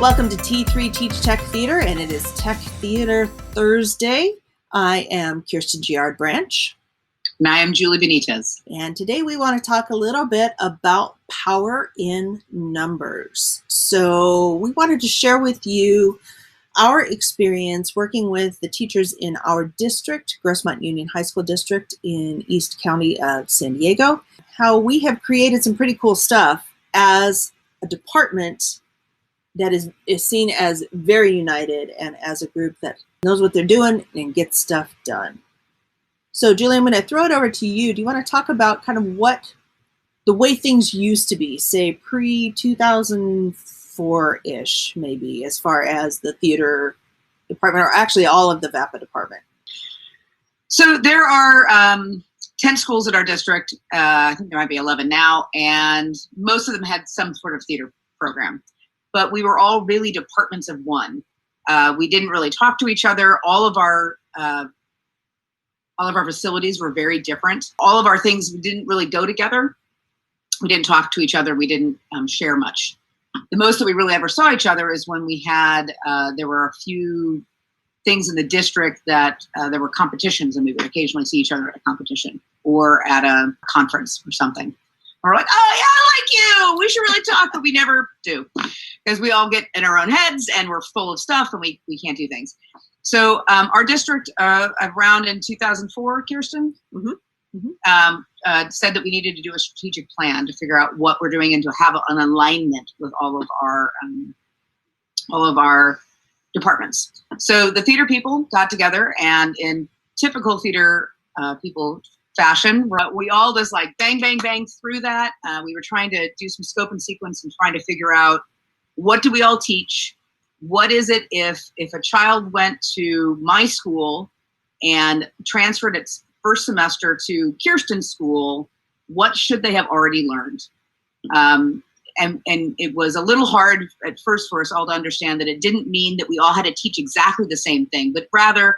Welcome to T3 Teach Tech Theater, and it is Tech Theater Thursday. I am Kirsten Branch. And I am Julie Benitez. And today we want to talk a little bit about power in numbers. So we wanted to share with you our experience working with the teachers in our district, Grossmont Union High School District in East County of San Diego, how we have created some pretty cool stuff as a department that is seen as very united and as a group that knows what they're doing and gets stuff done. So Julie, I'm going to throw it over to you. Do you want to talk about kind of what the way things used to be, say pre-2004-ish maybe, as far as the theater department, or actually all of the VAPA department? So there are 10 schools at our district. I think there might be 11 now, and most of them had some sort of theater program. But we were all really departments of one. We didn't really talk to each other. All of our facilities were very different. All of our things didn't really go together. We didn't talk to each other. We didn't share much. The most that we really ever saw each other is when we had, there were a few things in the district that there were competitions, and we would occasionally see each other at a competition or at a conference or something. We're like, oh yeah, I like you. We should really talk, but we never do because we all get in our own heads and we're full of stuff and we can't do things. So our district, around in 2004, Kirsten, said that we needed to do a strategic plan to figure out what we're doing and to have an alignment with all of our departments. So the theater people got together, and in typical theater people fashion, we all just like bang, bang, bang through that. We were trying to do some scope and sequence and trying to figure out, what do we all teach? What is it if a child went to my school and transferred its first semester to Kirsten's school, what should they have already learned? And it was a little hard at first for us all to understand that it didn't mean that we all had to teach exactly the same thing, but rather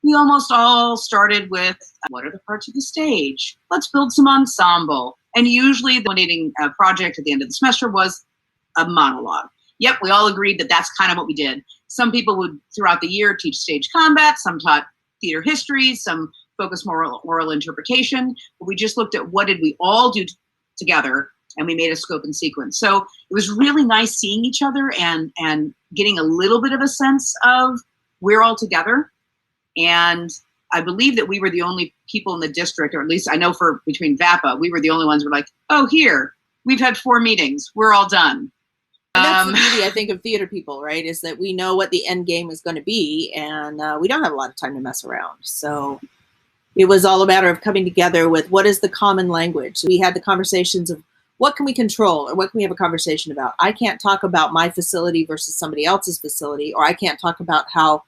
we almost all started with, what are the parts of the stage? Let's build some ensemble. And usually the donating project at the end of the semester was a monologue. Yep, we all agreed that that's kind of what we did. Some people would, throughout the year, teach stage combat. Some taught theater history. Some focused more on oral interpretation. But we just looked at what did we all do together, and we made a scope and sequence. So it was really nice seeing each other and getting a little bit of a sense of we're all together. And I believe that we were the only people in the district, or at least I know for between VAPA, we were the only ones who were like, oh, here, we've had 4 meetings. We're all done. And that's the beauty, I think, of theater people, right, is that we know what the end game is going to be, and we don't have a lot of time to mess around. So it was all a matter of coming together with what is the common language. So we had the conversations of what can we control, or what can we have a conversation about? I can't talk about my facility versus somebody else's facility, or I can't talk about how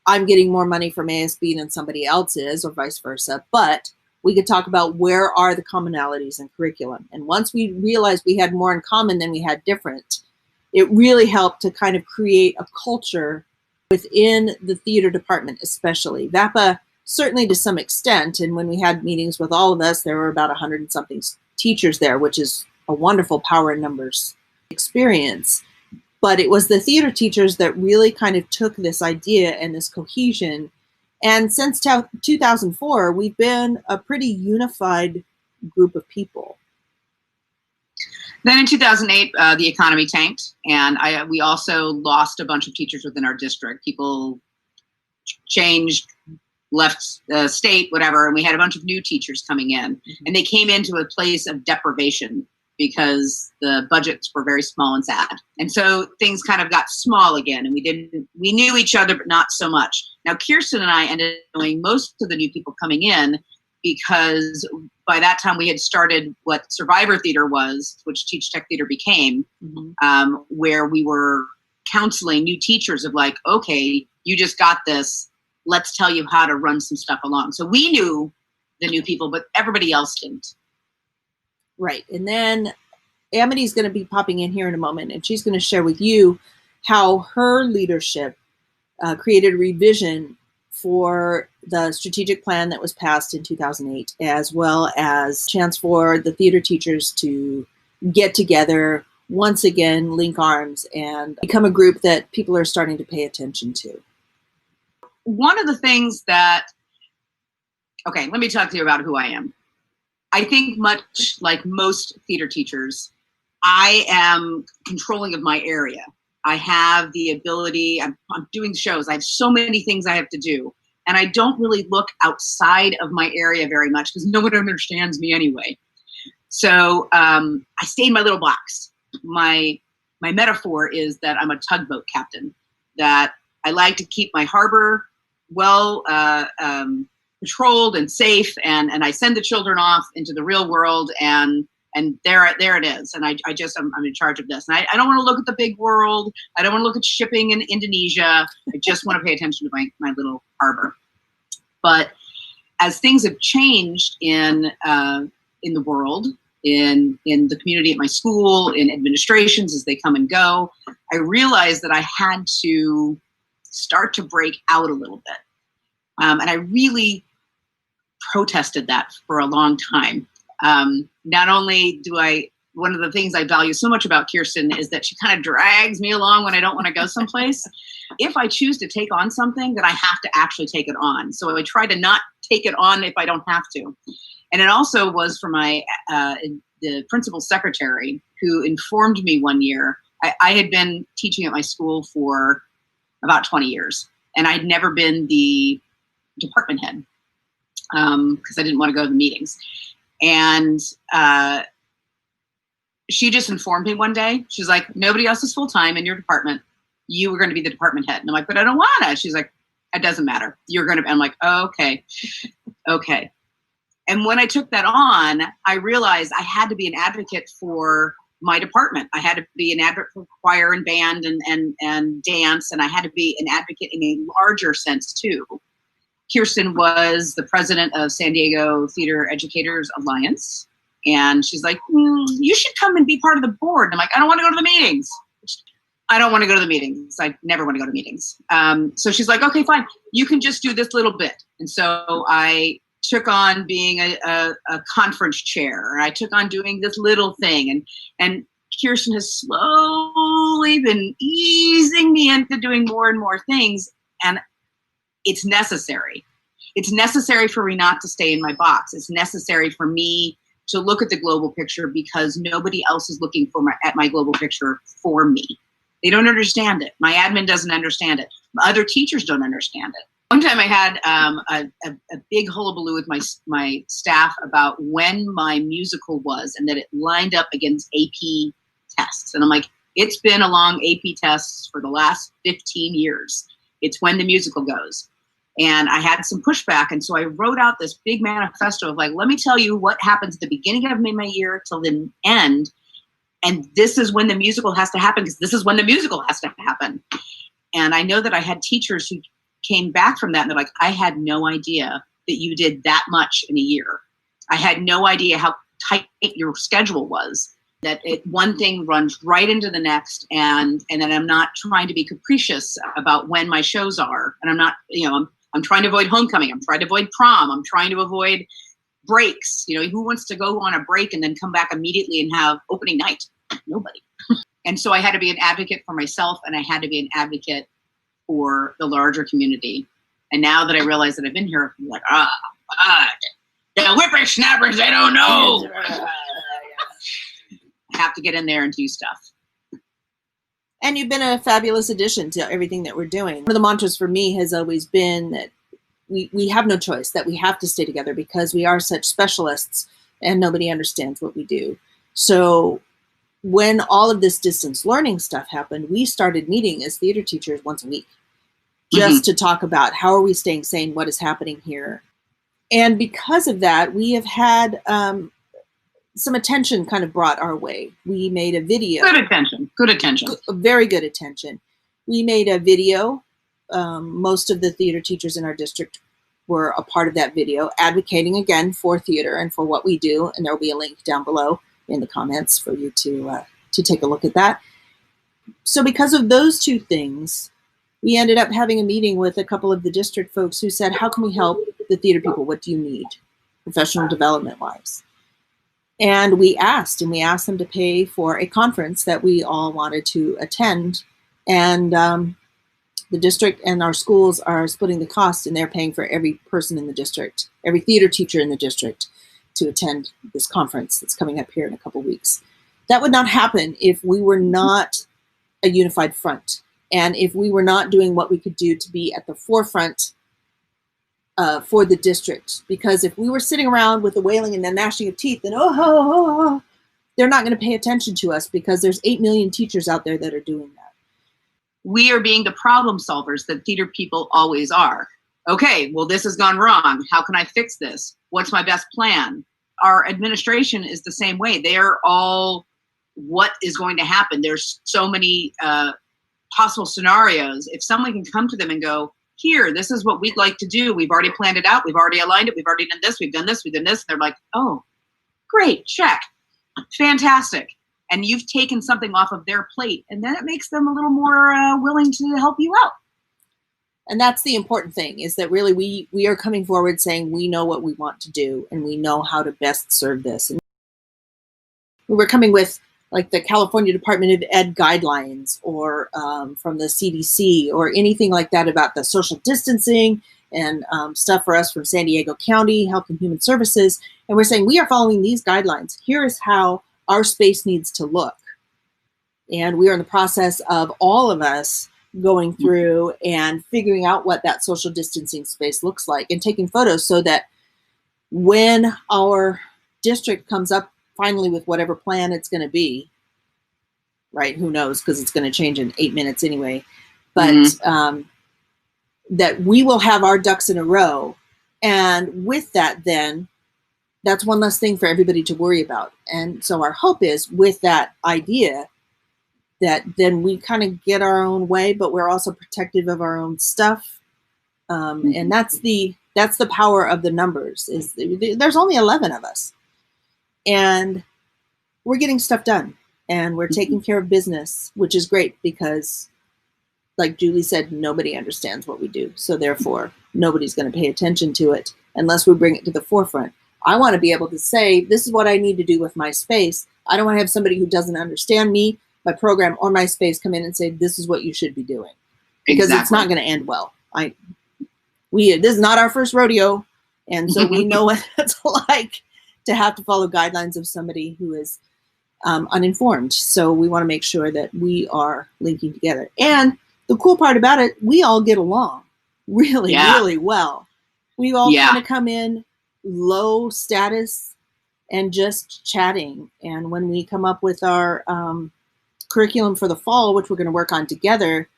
I'm getting more money from ASB than somebody else is, or vice versa. But we could talk about where are the commonalities in curriculum. And once we realized we had more in common than we had different, it really helped to kind of create a culture within the theater department, especially. VAPA, certainly to some extent, and when we had meetings with all of us, there were about 100 and something teachers there, which is a wonderful power in numbers experience. But it was the theater teachers that really kind of took this idea and this cohesion. And since 2004, we've been a pretty unified group of people. Then in 2008, the economy tanked, and we also lost a bunch of teachers within our district. People changed, left the state, whatever, and we had a bunch of new teachers coming in. And they came into a place of deprivation because the budgets were very small and sad. And so things kind of got small again, and we knew each other, but not so much. Now, Kirsten and I ended up knowing most of the new people coming in because by that time we had started what Survivor Theater was, which Teach Tech Theater became, where we were counseling new teachers of like, okay, you just got this. Let's tell you how to run some stuff along. So we knew the new people, but everybody else didn't. Right. And then Amity's going to be popping in here in a moment, and she's going to share with you how her leadership created a revision for the strategic plan that was passed in 2008, as well as a chance for the theater teachers to get together, once again link arms and become a group that people are starting to pay attention to? One of the things that, okay, let me talk to you about who I am. I think much like most theater teachers, I am controlling of my area. I have the ability, I'm doing shows, I have so many things I have to do. And I don't really look outside of my area very much because no one understands me anyway. So I stay in my little box. My metaphor is that I'm a tugboat captain, that I like to keep my harbor well patrolled and safe, and I send the children off into the real world, and there it is. And I'm in charge of this. And I don't want to look at the big world. I don't want to look at shipping in Indonesia. I just want to pay attention to my little harbor. But as things have changed in the world, in the community at my school, in administrations as they come and go, I realized that I had to start to break out a little bit. And I really protested that for a long time. Not only one of the things I value so much about Kirsten is that she kind of drags me along when I don't want to go someplace. If I choose to take on something, then I have to actually take it on. So I try to not take it on if I don't have to. And it also was for the principal secretary who informed me one year. I had been teaching at my school for about 20 years, and I'd never been the department head because I didn't want to go to the meetings. And she just informed me one day. She's like, nobody else is full-time in your department. You were going to be the department head. And I'm like, but I don't want to. She's like, it doesn't matter. You're going to be. I'm like, oh, okay. And when I took that on, I realized I had to be an advocate for my department. I had to be an advocate for choir and band and dance, and I had to be an advocate in a larger sense too. Kirsten was the president of San Diego Theater Educators Alliance, and she's like, you should come and be part of the board. And I'm like, I don't want to go to the meetings. I don't want to go to the meetings. I never want to go to meetings. So she's like, okay, fine. You can just do this little bit. And so I took on being a conference chair. I took on doing this little thing. And Kirsten has slowly been easing me into doing more and more things. And it's necessary. It's necessary for me not to stay in my box. It's necessary for me to look at the global picture because nobody else is looking at my global picture for me. They don't understand it. My admin doesn't understand it. Other teachers don't understand it. One time I had a big hullabaloo with my staff about when my musical was and that it lined up against AP tests. And I'm like, it's been along AP tests for the last 15 years. It's when the musical goes. And I had some pushback. And so I wrote out this big manifesto of like, let me tell you what happens at the beginning of my year till the end. And this is when the musical has to happen because this is when the musical has to happen. And I know that I had teachers who came back from that and they're like, I had no idea that you did that much in a year. I had no idea how tight your schedule was, that one thing runs right into the next, and then I'm not trying to be capricious about when my shows are. And I'm not, I'm trying to avoid homecoming. I'm trying to avoid prom. I'm trying to avoid breaks. Who wants to go on a break and then come back immediately and have opening night? Nobody. And so I had to be an advocate for myself, and I had to be an advocate for the larger community. And now that I realize that I've been here, I'm like, God, the whippersnappers, they don't know. I have to get in there and do stuff. And you've been a fabulous addition to everything that we're doing. One of the mantras for me has always been that we have no choice, that we have to stay together because we are such specialists and nobody understands what we do. So when all of this distance learning stuff happened, we started meeting as theater teachers once a week just to talk about how are we staying sane, what is happening here. And because of that, we have had some attention kind of brought our way. We made a video. Good attention. Very good attention. We made a video. Most of the theater teachers in our district were a part of that video, advocating again for theater and for what we do. And there will be a link down below in the comments for you to take a look at that. So because of those two things, we ended up having a meeting with a couple of the district folks who said, how can we help the theater people? What do you need professional development wise? And we asked them to pay for a conference that we all wanted to attend. And the district and our schools are splitting the cost, and they're paying for every person in the district, every theater teacher in the district, to attend this conference that's coming up here in a couple weeks. That would not happen if we were not a unified front, and if we were not doing what we could do to be at the forefront for the district. Because if we were sitting around with the wailing and the gnashing of teeth, then they're not going to pay attention to us, because there's 8 million teachers out there that are doing that. We are being the problem solvers that theater people always are. Okay, well, this has gone wrong. How can I fix this? What's my best plan? Our administration is the same way. They're all, what is going to happen? There's so many possible scenarios. If someone can come to them and go, here, this is what we'd like to do. We've already planned it out. We've already aligned it. We've already done this. We've done this. We've done this. They're like, oh, great, check. Fantastic. And you've taken something off of their plate, and then it makes them a little more willing to help you out. And that's the important thing, is that really we are coming forward saying we know what we want to do, and we know how to best serve this. And we're coming with like the California Department of Ed guidelines, or from the CDC, or anything like that about the social distancing and stuff for us from San Diego County, Health and Human Services. And we're saying we are following these guidelines. Here is how our space needs to look. And we are in the process of all of us going through and figuring out what that social distancing space looks like, and taking photos, so that when our district comes up finally with whatever plan it's going to be, right? Who knows, because it's going to change in 8 minutes anyway. But that we will have our ducks in a row. And with that, then, that's one less thing for everybody to worry about. And so our hope is, with that idea, that then we kind of get our own way, but we're also protective of our own stuff. And that's the power of the numbers. Is there's only 11 of us, and we're getting stuff done, and we're taking care of business, which is great, because, like Julie said, nobody understands what we do. So therefore, nobody's going to pay attention to it unless we bring it to the forefront. I want to be able to say, this is what I need to do with my space. I don't want to have somebody who doesn't understand me, my program, or my space come in and say, this is what you should be doing. Because It's not going to end well. This is not our first rodeo. And so we know what it's like to have to follow guidelines of somebody who is uninformed. So we want to make sure that we are linking together. And the cool part about it, we all get along really, really well. We all kind of come in low status and just chatting. And when we come up with our curriculum for the fall, which we're going to work on together,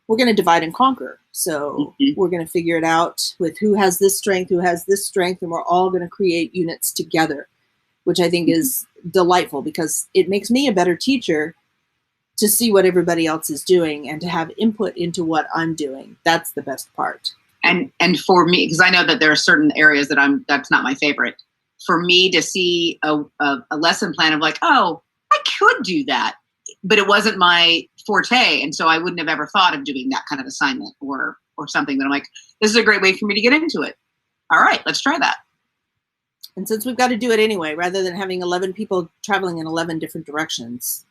we're going to divide and conquer. So we're going to figure it out with who has this strength, and we're all going to create units together, which I think is delightful, because it makes me a better teacher to see what everybody else is doing and to have input into what I'm doing. That's the best part. And for me, because I know that there are certain areas that's not my favorite. For me to see a lesson plan of like, oh, I could do that, but it wasn't my forte, and so I wouldn't have ever thought of doing that kind of assignment or something. But I'm like, this is a great way for me to get into it. All right, let's try that. And since we've got to do it anyway, rather than having 11 people traveling in 11 different directions,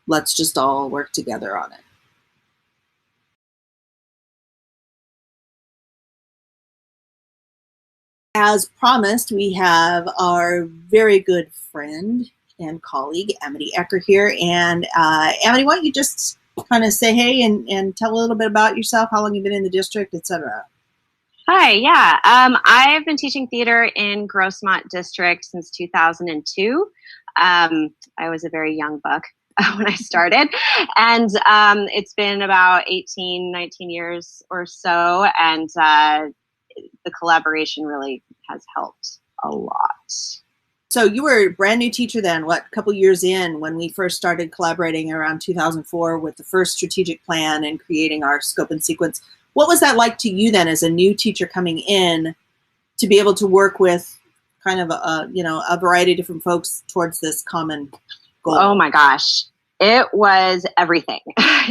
let's just all work together on it. As promised, we have our very good friend and colleague, Amity Ecker, here. And Amity, why don't you just kind of say hey and tell a little bit about yourself, how long you've been in the district, etc. Hi, yeah. I've been teaching theater in Grossmont District since 2002. I was a very young buck when I started, and it's been about 18, 19 years or so, and the collaboration really has helped a lot. So you were a brand new teacher then, what, a couple years in, when we first started collaborating around 2004 with the first strategic plan and creating our scope and sequence. What was that like to you then, as a new teacher coming in, to be able to work with kind of a variety of different folks towards this common goal? Oh my gosh. It was everything.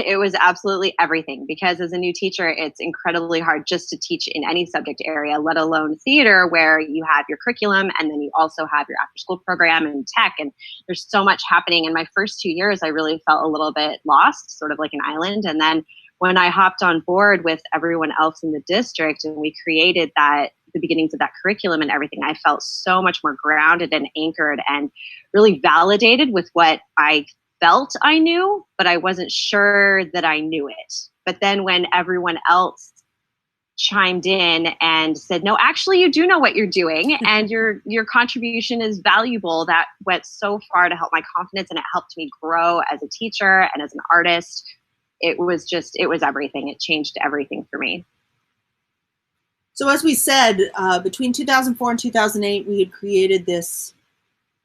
It was absolutely everything, because as a new teacher, it's incredibly hard just to teach in any subject area, let alone theater, where you have your curriculum and then you also have your after school program and tech, and there's so much happening. In my first 2 years, I really felt a little bit lost, sort of like an island. And then when I hopped on board with everyone else in the district and we created the beginnings of that curriculum and everything, I felt so much more grounded and anchored and really validated with what I felt I knew, but I wasn't sure that I knew it. But then when everyone else chimed in and said, no, actually you do know what you're doing and your contribution is valuable, that went so far to help my confidence, and it helped me grow as a teacher and as an artist. It was everything. It changed everything for me. So as we said, between 2004 and 2008, we had created this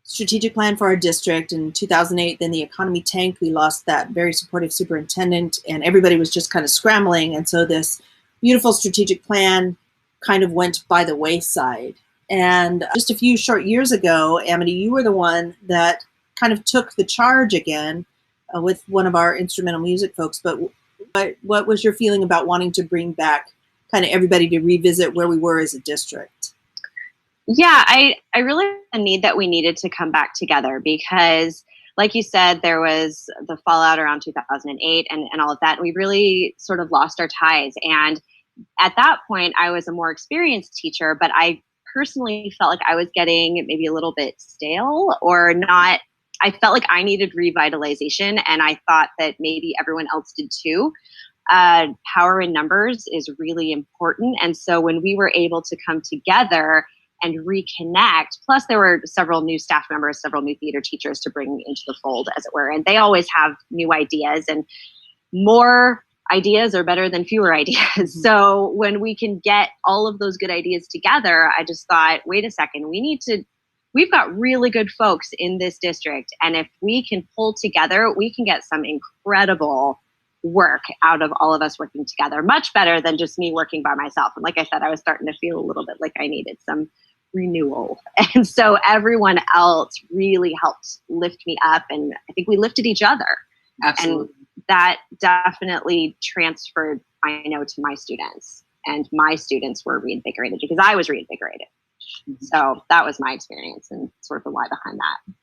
strategic plan for our district. In 2008, then the economy tanked. We lost that very supportive superintendent, and everybody was just kind of scrambling. And so this beautiful strategic plan kind of went by the wayside. And just a few short years ago, Amity, you were the one that kind of took the charge again with one of our instrumental music folks. But what was your feeling about wanting to bring back kind of everybody to revisit where we were as a district? Yeah, I really need that we needed to come back together, because like you said, there was the fallout around 2008 and all of that. And we really sort of lost our ties. And at that point, I was a more experienced teacher, but I personally felt like I was getting maybe a little bit stale or not. I felt like I needed revitalization, and I thought that maybe everyone else did too. Power in numbers is really important. And so when we were able to come together and reconnect, plus there were several new staff members, several new theater teachers to bring into the fold, as it were. And they always have new ideas, and more ideas are better than fewer ideas. So when we can get all of those good ideas together, I just thought, wait a second, we've got really good folks in this district. And if we can pull together, we can get some incredible work out of all of us working together, much better than just me working by myself. And like I said, I was starting to feel a little bit like I needed some renewal. And so everyone else really helped lift me up, and I think we lifted each other. Absolutely. And that definitely transferred, I know, to my students, and my students were reinvigorated because I was reinvigorated. Mm-hmm. So that was my experience and sort of the why behind that.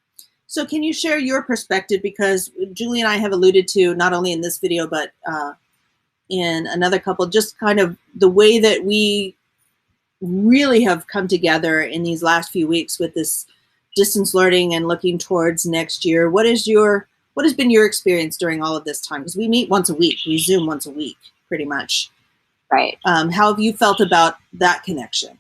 So can you share your perspective? Because Julie and I have alluded to, not only in this video, but in another couple, just kind of the way that we really have come together in these last few weeks with this distance learning and looking towards next year. What has been your experience during all of this time? Because we meet once a week, we Zoom once a week, pretty much. Right. How have you felt about that connection?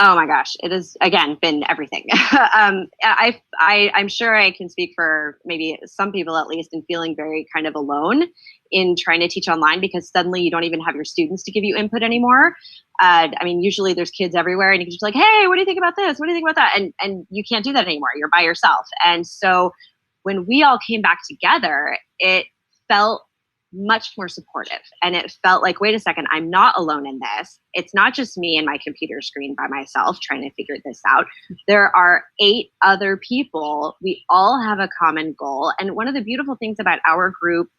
Oh my gosh, it has, again, been everything. I'm sure I can speak for maybe some people at least in feeling very kind of alone in trying to teach online, because suddenly you don't even have your students to give you input anymore. I mean, usually there's kids everywhere and you can just be like, hey, what do you think about this? What do you think about that? And you can't do that anymore. You're by yourself. And so when we all came back together, it felt much more supportive. And it felt like, wait a second, I'm not alone in this. It's not just me and my computer screen by myself trying to figure this out. There are 8 other people. We all have a common goal. And one of the beautiful things about our group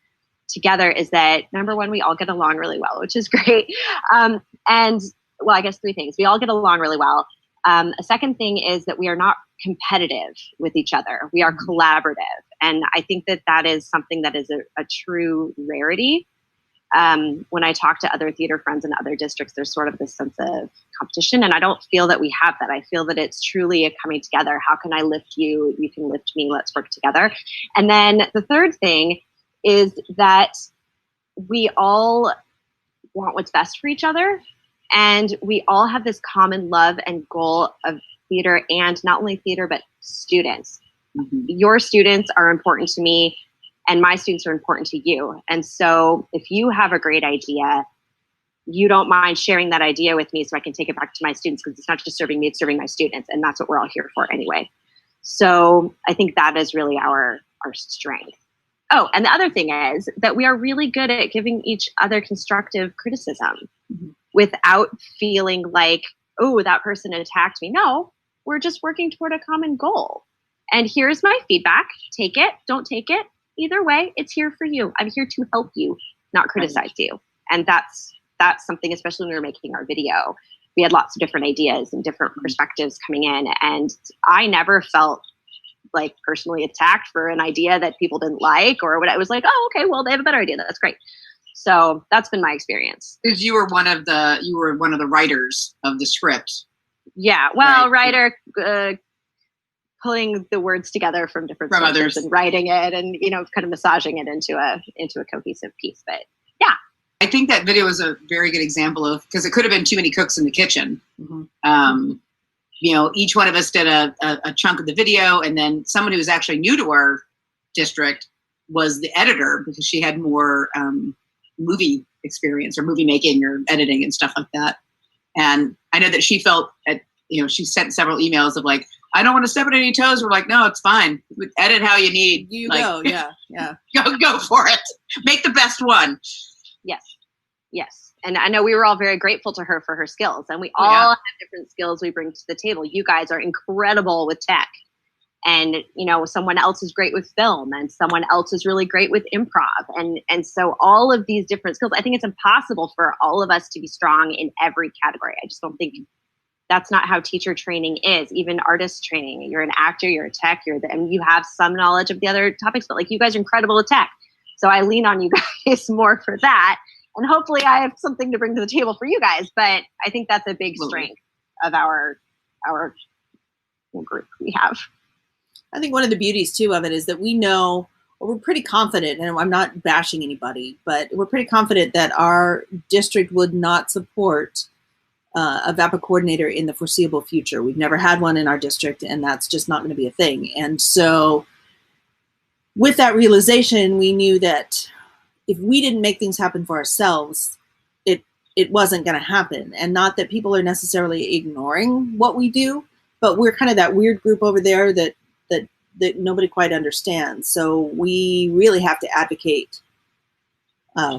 together is that, number one, we all get along really well, which is great. And well, I guess 3 things. We all get along really well. A second thing is that we are not competitive with each other. We are collaborative. And I think that that is something that is a true rarity. When I talk to other theater friends in other districts, there's sort of this sense of competition. And I don't feel that we have that. I feel that it's truly a coming together. How can I lift you? You can lift me. Let's work together. And then the third thing is that we all want what's best for each other. And we all have this common love and goal of theater, and not only theater, but students. Mm-hmm. Your students are important to me, and my students are important to you. And so if you have a great idea, you don't mind sharing that idea with me so I can take it back to my students, because it's not just serving me, it's serving my students. And that's what we're all here for anyway. So I think that is really our strength. Oh, and the other thing is that we are really good at giving each other constructive criticism. Mm-hmm. Without feeling like, oh, that person attacked me. No, we're just working toward a common goal. And here's my feedback. Take it, don't take it. either way, it's here for you. I'm here to help you, not criticize you. And that's something, especially when we were making our video, we had lots of different ideas and different perspectives coming in. And I never felt like personally attacked for an idea that people didn't like, or what. I was like, oh, okay, well, they have a better idea. That's great. So that's been my experience. Because you were one of the writers of the script. Yeah. Well, right. Writer, pulling the words together from different sources others and writing it and, kind of massaging it into a cohesive piece. But yeah. I think that video was a very good example of, because it could have been too many cooks in the kitchen. Mm-hmm. Each one of us did a chunk of the video, and then someone who was actually new to our district was the editor, because she had more movie experience or movie making or editing and stuff like that. And I know that she felt she sent several emails of like, I don't want to step on any toes. We're like, no, it's fine. Edit how you need. Go. Yeah. Go for it. Make the best one. Yes. And I know we were all very grateful to her for her skills, and we all have different skills we bring to the table. You guys are incredible with tech, and someone else is great with film, and someone else is really great with improv. And so all of these different skills, I think it's impossible for all of us to be strong in every category. I just don't think that's not how teacher training is. Even artist training, you're an actor, you're a tech, and you have some knowledge of the other topics, but like, you guys are incredible at tech. So I lean on you guys more for that. And hopefully I have something to bring to the table for you guys. But I think that's a big strength of our group we have. I think one of the beauties too of it is that we know, or we're pretty confident, and I'm not bashing anybody, but we're pretty confident that our district would not support a VAPA coordinator in the foreseeable future. We've never had one in our district, and that's just not going to be a thing. And so with that realization, we knew that if we didn't make things happen for ourselves, it wasn't going to happen. And not that people are necessarily ignoring what we do, but we're kind of that weird group over there that nobody quite understands. So we really have to advocate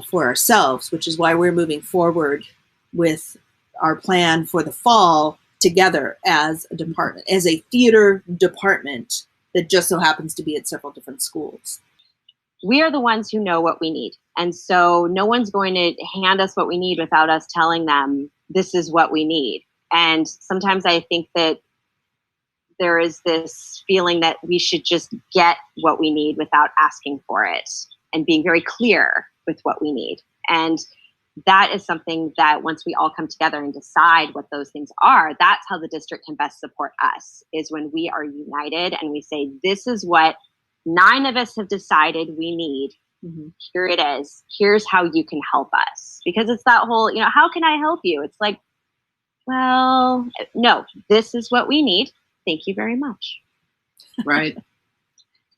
for ourselves, which is why we're moving forward with our plan for the fall together as a department, as a theater department that just so happens to be at several different schools. We are the ones who know what we need. And so no one's going to hand us what we need without us telling them this is what we need. And sometimes I think that there is this feeling that we should just get what we need without asking for it and being very clear with what we need. And that is something that once we all come together and decide what those things are, that's how the district can best support us, is when we are united and we say, this is what 9 of us have decided we need. Mm-hmm. Here it is. Here's how you can help us. Because it's that whole, how can I help you? It's like, well, no, this is what we need. Thank you very much. Right.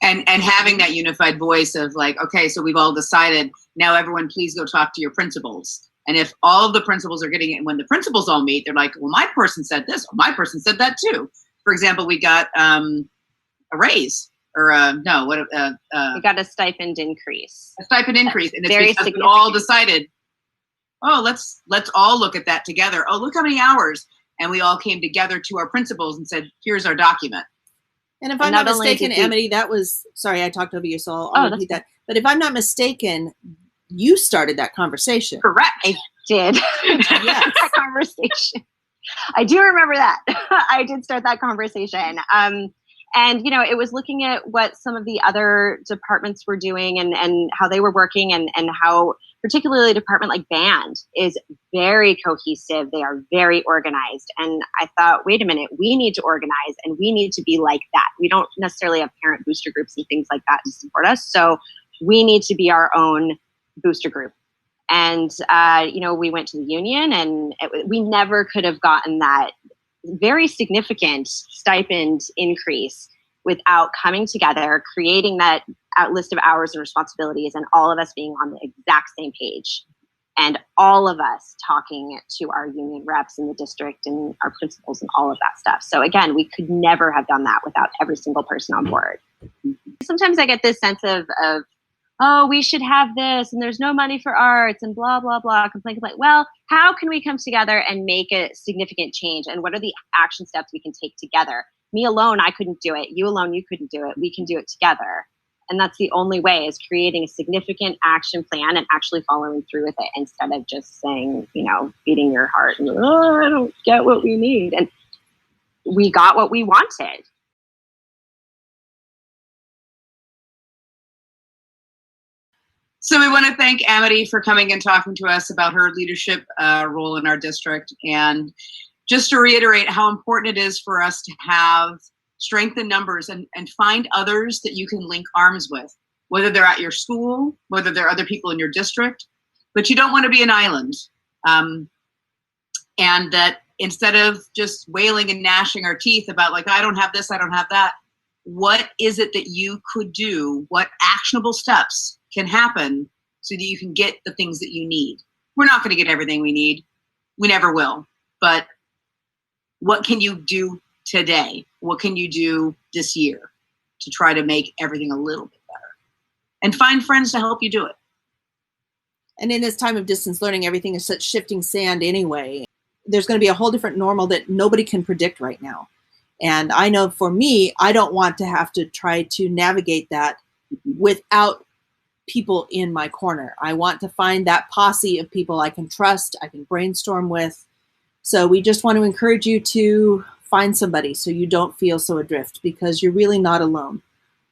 And having that unified voice of like, okay, so we've all decided, now everyone please go talk to your principals. And if all of the principals are getting it, when the principals all meet, they're like, well, my person said this, or my person said that too. For example, we got a raise. Or we got a stipend increase. A stipend increase, and it's because we all decided, oh, let's all look at that together. Oh, look how many hours, and we all came together to our principals and said, here's our document. And if I'm not mistaken, Amity, that was, sorry, I talked over you, so I'll repeat that. But if I'm not mistaken, you started that conversation. Correct, I did. Yes. That conversation. I do remember that. I did start that conversation. And, it was looking at what some of the other departments were doing and how they were working and how particularly a department like band is very cohesive. They are very organized. And I thought, wait a minute, we need to organize and we need to be like that. We don't necessarily have parent booster groups and things like that to support us. So we need to be our own booster group. And, we went to the union and we never could have gotten that very significant stipend increase without coming together, creating that list of hours and responsibilities, and all of us being on the exact same page, and all of us talking to our union reps in the district and our principals and all of that stuff. So again, we could never have done that without every single person on board. Sometimes I get this sense of oh, we should have this, and there's no money for arts, and blah, blah, blah, complain. Well, how can we come together and make a significant change? And what are the action steps we can take together? Me alone, I couldn't do it. You alone, you couldn't do it. We can do it together. And that's the only way, is creating a significant action plan and actually following through with it, instead of just saying, beating your heart and, oh, I don't get what we need. And we got what we wanted. So we want to thank Amity for coming and talking to us about her leadership role in our district. And just to reiterate how important it is for us to have strength in numbers and find others that you can link arms with, whether they're at your school, whether they're other people in your district, but you don't want to be an island. And that instead of just wailing and gnashing our teeth about like, I don't have this, I don't have that, what is it that you could do? What actionable steps can happen so that you can get the things that you need? We're not going to get everything we need. We never will. But what can you do today? What can you do this year to try to make everything a little bit better? And find friends to help you do it. And in this time of distance learning, everything is such shifting sand anyway. There's going to be a whole different normal that nobody can predict right now. And I know for me, I don't want to have to try to navigate that without people in my corner. I want to find that posse of people I can trust, I can brainstorm with. So we just want to encourage you to find somebody so you don't feel so adrift, because you're really not alone.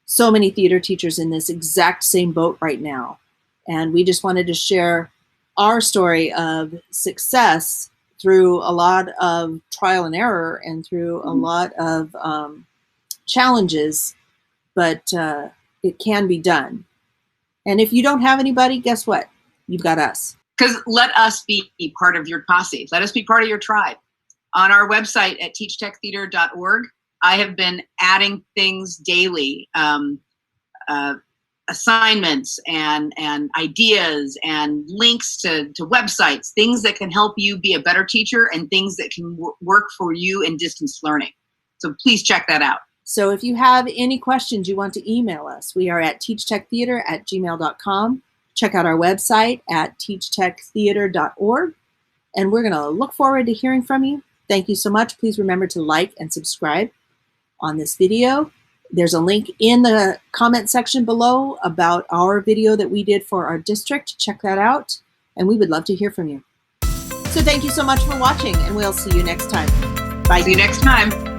So many theater teachers in this exact same boat right now. And we just wanted to share our story of success through a lot of trial and error and through a lot of challenges, but it can be done. And if you don't have anybody, guess what? You've got us. Because let us be part of your posse. Let us be part of your tribe. On our website at teachtechtheater.org, I have been adding things daily, assignments and ideas and links to websites, things that can help you be a better teacher and things that can work for you in distance learning. So please check that out. So if you have any questions, you want to email us. We are at teachtechtheater@gmail.com. Check out our website at teachtechtheater.org. And we're going to look forward to hearing from you. Thank you so much. Please remember to like and subscribe on this video. There's a link in the comment section below about our video that we did for our district. Check that out. And we would love to hear from you. So thank you so much for watching, and we'll see you next time. Bye. See you next time.